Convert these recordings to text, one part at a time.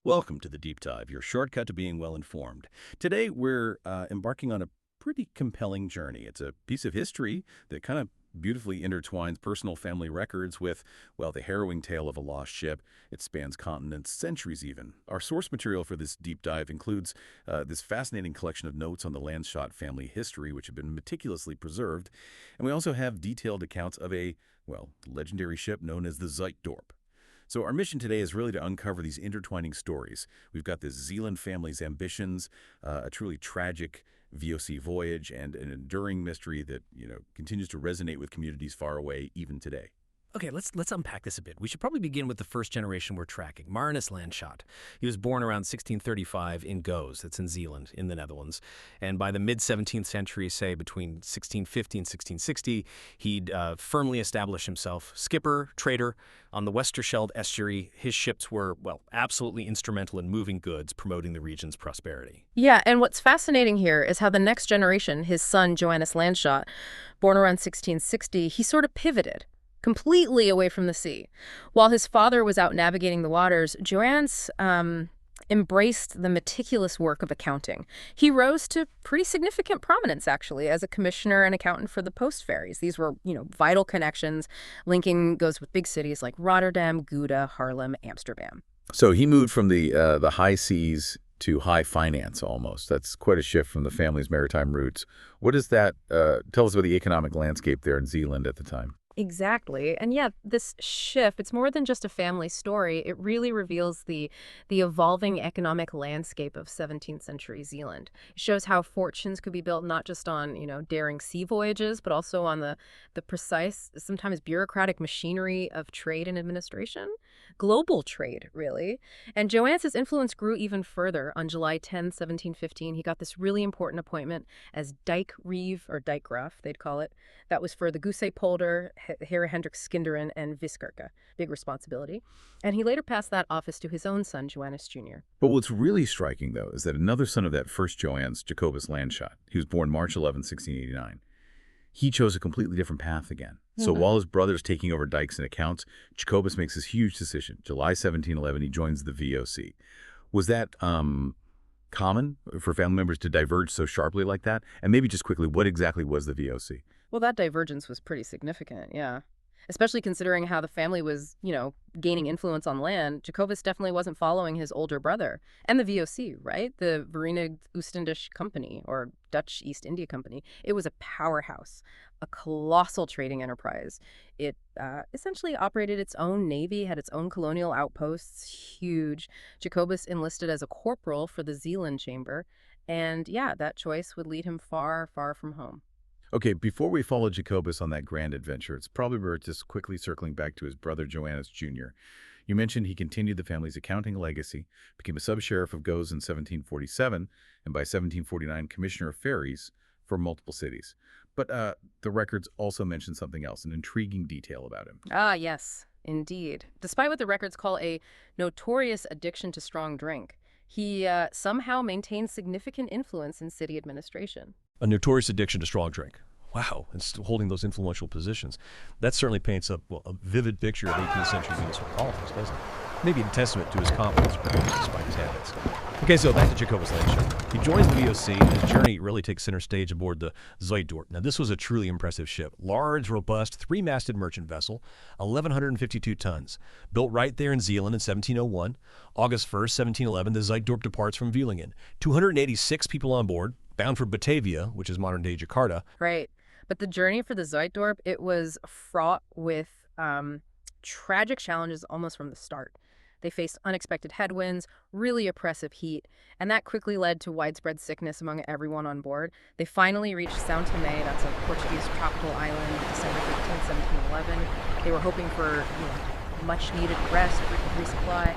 Welcome to the Deep Dive, your shortcut to being well informed. Today, we're embarking on a pretty compelling journey. It's a piece of history that kind of beautifully intertwines personal family records with, well, the harrowing tale of a lost ship. It spans continents, centuries even. Our source material for this deep dive includes this fascinating collection of notes on the Landschot family history, which have been meticulously preserved. And we also have detailed accounts of a, well, legendary ship known as the Zuytdorp. So our mission today is really to uncover these intertwining stories. We've got this Zealand family's ambitions, a truly tragic VOC voyage, and an enduring mystery that, continues to resonate with communities far away even today. Okay, let's unpack this a bit. We should probably begin with the first generation we're tracking, Marinus Landschot. He was born around 1635 in Goes, that's in Zeeland, in the Netherlands. And by the mid-17th century, say between 1650 and 1660, he'd firmly established himself skipper, trader. On the Westerschelde estuary, his ships were, well, absolutely instrumental in moving goods, promoting the region's prosperity. Yeah, and what's fascinating here is how the next generation, his son, Johannes Landschot, born around 1660, he sort of pivoted completely away from the sea. While his father was out navigating the waters, Johannes embraced the meticulous work of accounting. He rose to pretty significant prominence, actually, as a commissioner and accountant for the post ferries. These were, vital connections linking goes with big cities like Rotterdam, Gouda, Haarlem, Amsterdam. So he moved from the high seas to high finance almost. That's quite a shift from the family's maritime roots. What does that tell us about the economic landscape there in Zealand at the time? Exactly. And yeah, this shift, it's more than just a family story. It really reveals the evolving economic landscape of 17th century Zealand. It shows how fortunes could be built not just on, daring sea voyages, but also on the precise, sometimes bureaucratic machinery of trade and administration. Global trade, really. And Johannes' influence grew even further. On July 10, 1715, he got this really important appointment as Dijkreef, or Dijkgraaf, they'd call it. That was for the Goosepolder, Hera Hendrik Skinderen, and Viskerke. Big responsibility. And he later passed that office to his own son, Johannes Jr. But what's really striking, though, is that another son of that first Johannes, Jacobus Landschot, he was born March 11, 1689. He chose a completely different path again. So while his brother's taking over dikes and accounts, Jacobus makes this huge decision. July 1711, he joins the VOC. Was that common for family members to diverge so sharply like that? And maybe just quickly, what exactly was the VOC? Well, that divergence was pretty significant, yeah. Especially considering how the family was, gaining influence on land. Jacobus definitely wasn't following his older brother. And the VOC, right? The Verenigd Oostindische Company, or Dutch East India Company. It was a powerhouse, a colossal trading enterprise. It essentially operated its own navy, had its own colonial outposts, huge. Jacobus enlisted as a corporal for the Zeeland Chamber. And yeah, that choice would lead him far, far from home. Okay, before we follow Jacobus on that grand adventure, it's probably worth just quickly circling back to his brother Johannes Jr. You mentioned he continued the family's accounting legacy, became a sub-sheriff of Goes in 1747, and by 1749, commissioner of ferries for multiple cities. But the records also mention something else, an intriguing detail about him. Ah, yes, indeed. Despite what the records call a notorious addiction to strong drink, he somehow maintained significant influence in city administration. A notorious addiction to strong drink. Wow, and still holding those influential positions. That certainly paints a vivid picture of 18th century municipal politics, doesn't it? Maybe a testament to his competence, perhaps, despite his habits. Okay, so back to Jacobus Landschot. He joins the VOC, and his journey really takes center stage aboard the Zuytdorp. Now, this was a truly impressive ship. Large, robust, three-masted merchant vessel, 1,152 tons. Built right there in Zeeland in 1701. August 1st, 1711, the Zuytdorp departs from Vlissingen. 286 people on board, bound for Batavia, which is modern-day Jakarta. Right. But the journey for the Zuytdorp, it was fraught with tragic challenges almost from the start. They faced unexpected headwinds, really oppressive heat, and that quickly led to widespread sickness among everyone on board. They finally reached São Tomé, that's a Portuguese tropical island, December 15, 1711. They were hoping for much-needed rest, resupply.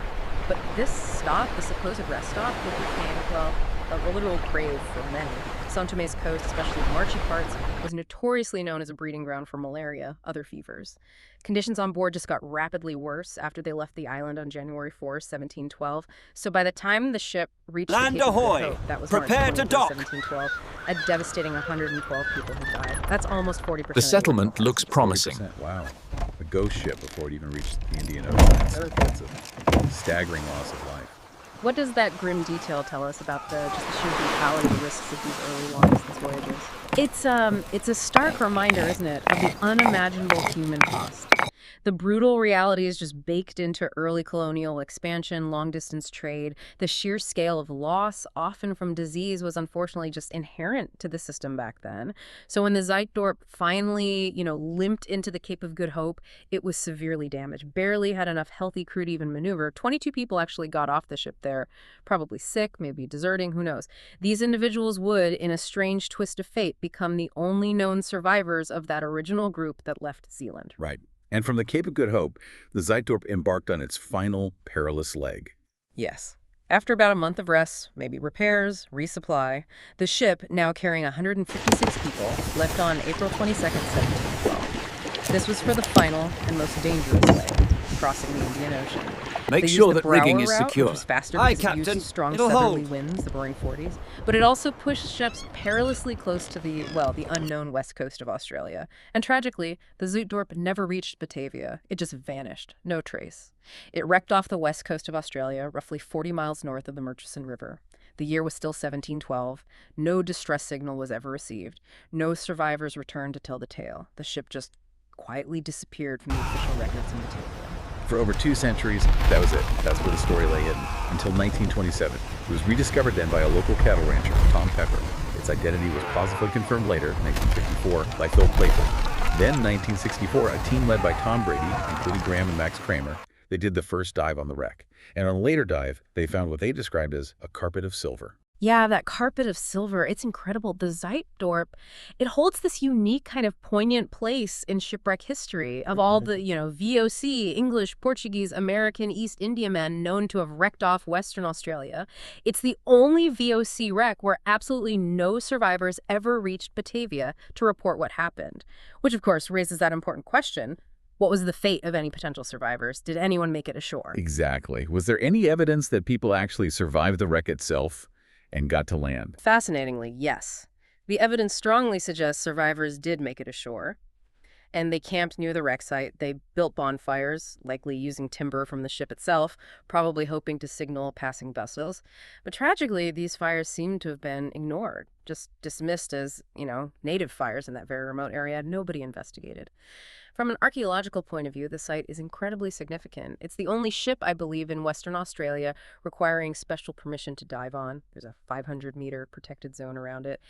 But this stop, the supposed rest stop, it became, a literal grave for many. São Tomé's coast, especially the marshy parts, was notoriously known as a breeding ground for malaria, other fevers. Conditions on board just got rapidly worse after they left the island on January 4, 1712. So by the time the ship reached Land the Cape ahoy! of Good Hope, that was Prepare March to 20th, dock! 1712, a devastating 112 people had died. That's almost 40%. The settlement looks promising. 40%, wow. A ghost ship before it even reached the Indian Ocean. That's a staggering loss of life. What does that grim detail tell us about just the sheer brutality and risks of these early long-distance voyages? It's a stark reminder, isn't it, of the unimaginable human cost. The brutal reality is just baked into early colonial expansion, long-distance trade. The sheer scale of loss, often from disease, was unfortunately just inherent to the system back then. So when the Zuytdorp finally, limped into the Cape of Good Hope, it was severely damaged. Barely had enough healthy crew to even maneuver. 22 people actually got off the ship there, probably sick, maybe deserting, who knows. These individuals would, in a strange twist of fate, become the only known survivors of that original group that left Zealand. Right. And from the Cape of Good Hope, the Zuytdorp embarked on its final perilous leg. Yes. After about a month of rest, maybe repairs, resupply, the ship, now carrying 156 people, left on April 22nd, 1712. This was for the final and most dangerous leg, crossing the Indian Ocean. Make They sure used the that rigging Brower is route, secure. Which was faster Aye, because it used Captain. strong It'll southerly hold. winds, the roaring 40s. But it also pushed ships perilously close to the unknown west coast of Australia. And tragically, the Zuytdorp never reached Batavia. It just vanished. No trace. It wrecked off the west coast of Australia, roughly 40 miles north of the Murchison River. The year was still 1712. No distress signal was ever received. No survivors returned to tell the tale. The ship just quietly disappeared from the official records in Batavia. For over 2 centuries, that was it. That's where the story lay hidden. Until 1927. It was rediscovered then by a local cattle rancher, Tom Pepper. Its identity was positively confirmed later, 1954, by Phil Playford. Then, 1964, a team led by Tom Brady, including Graham and Max Kramer, they did the first dive on the wreck. And on a later dive, they found what they described as a carpet of silver. Yeah, that carpet of silver, it's incredible. The Zuytdorp, it holds this unique kind of poignant place in shipwreck history of all the, VOC, English, Portuguese, American, East Indiamen known to have wrecked off Western Australia. It's the only VOC wreck where absolutely no survivors ever reached Batavia to report what happened, which of course raises that important question. What was the fate of any potential survivors? Did anyone make it ashore? Exactly. Was there any evidence that people actually survived the wreck itself and got to land? Fascinatingly, yes. The evidence strongly suggests survivors did make it ashore, and they camped near the wreck site. They built bonfires, likely using timber from the ship itself, probably hoping to signal passing vessels. But tragically, these fires seem to have been ignored, just dismissed as, native fires in that very remote area. Nobody investigated. From an archaeological point of view, the site is incredibly significant. It's the only ship, I believe, in Western Australia requiring special permission to dive on. There's a 500-meter protected zone around it.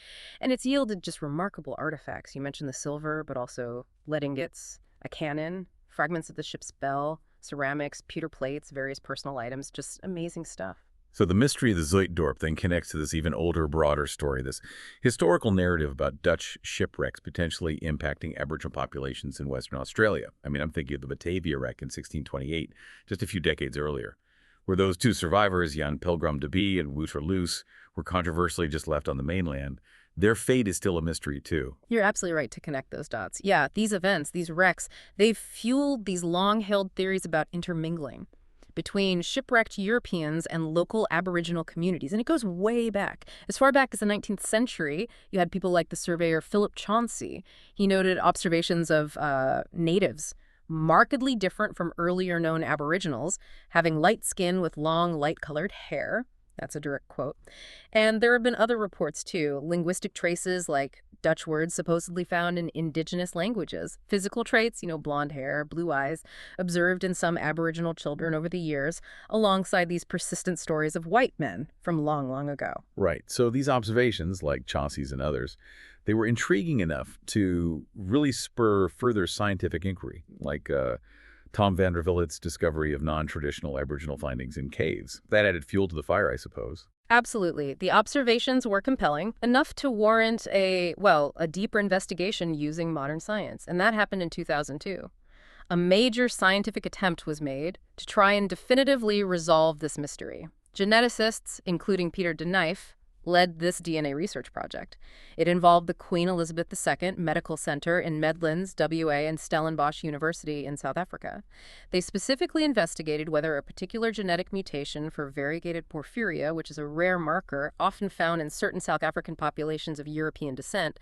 And it's yielded just remarkable artifacts. You mentioned the silver, but also lead ingots, a cannon, fragments of the ship's bell, ceramics, pewter plates, various personal items, just amazing stuff. So the mystery of the Zuytdorp then connects to this even older, broader story, this historical narrative about Dutch shipwrecks potentially impacting Aboriginal populations in Western Australia. I mean, I'm thinking of the Batavia wreck in 1628, just a few decades earlier, where those 2 survivors, Jan Pilgrim de Bie and Wouter Loos, were controversially just left on the mainland. Their fate is still a mystery, too. You're absolutely right to connect those dots. Yeah, these events, these wrecks, they've fueled these long-held theories about intermingling between shipwrecked Europeans and local Aboriginal communities. And it goes way back. As far back as the 19th century, you had people like the surveyor Philip Chauncey. He noted observations of natives markedly different from earlier known Aboriginals, having light skin with long, light-colored hair. That's a direct quote. And there have been other reports, too. Linguistic traces like Dutch words supposedly found in indigenous languages. Physical traits, blonde hair, blue eyes, observed in some Aboriginal children over the years, alongside these persistent stories of white men from long, long ago. Right. So these observations, like Chauncey's and others, they were intriguing enough to really spur further scientific inquiry, like Tom van der Villet's discovery of non-traditional Aboriginal findings in caves. That added fuel to the fire, I suppose. Absolutely. The observations were compelling, enough to warrant a deeper investigation using modern science. And that happened in 2002. A major scientific attempt was made to try and definitively resolve this mystery. Geneticists, including Peter de Knyff, led this DNA research project. It involved the Queen Elizabeth II Medical Center in Medlands, WA, and Stellenbosch University in South Africa. They specifically investigated whether a particular genetic mutation for variegated porphyria, which is a rare marker often found in certain South African populations of European descent,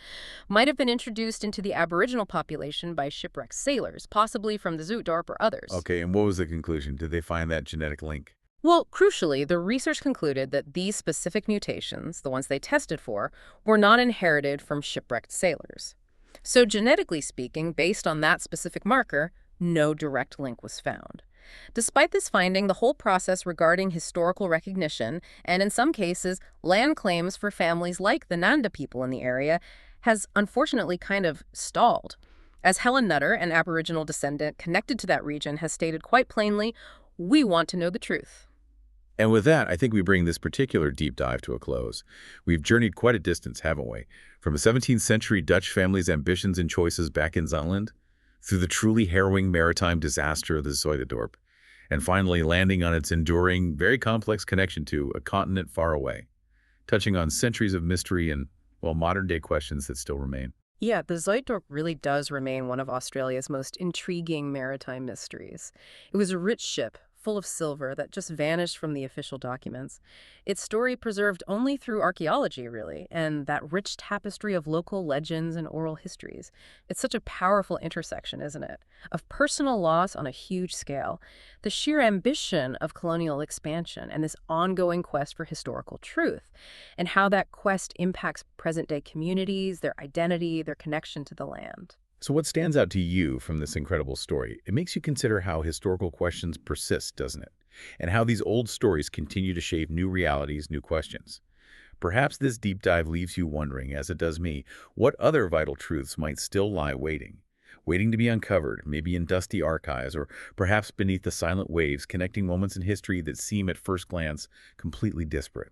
might have been introduced into the Aboriginal population by shipwrecked sailors, possibly from the Zuytdorp or others. Okay, and what was the conclusion? Did they find that genetic link? Well, crucially, the research concluded that these specific mutations, the ones they tested for, were not inherited from shipwrecked sailors. So, genetically speaking, based on that specific marker, no direct link was found. Despite this finding, the whole process regarding historical recognition, and in some cases, land claims for families like the Nanda people in the area, has unfortunately kind of stalled. As Helen Nutter, an Aboriginal descendant connected to that region, has stated quite plainly, we want to know the truth. And with that, I think we bring this particular deep dive to a close. We've journeyed quite a distance, haven't we? From a 17th century Dutch family's ambitions and choices back in Zutland, through the truly harrowing maritime disaster of the Zuytdorp, and finally landing on its enduring, very complex connection to a continent far away, touching on centuries of mystery and, well, modern-day questions that still remain. Yeah, the Zuytdorp really does remain one of Australia's most intriguing maritime mysteries. It was a rich ship, full of silver, that just vanished from the official documents. Its story preserved only through archaeology, really, and that rich tapestry of local legends and oral histories. It's such a powerful intersection, isn't it? Of personal loss on a huge scale, the sheer ambition of colonial expansion, and this ongoing quest for historical truth, and how that quest impacts present-day communities, their identity, their connection to the land. So what stands out to you from this incredible story? It makes you consider how historical questions persist, doesn't it? And how these old stories continue to shape new realities, new questions. Perhaps this deep dive leaves you wondering, as it does me, what other vital truths might still lie waiting to be uncovered, maybe in dusty archives, or perhaps beneath the silent waves connecting moments in history that seem at first glance completely disparate.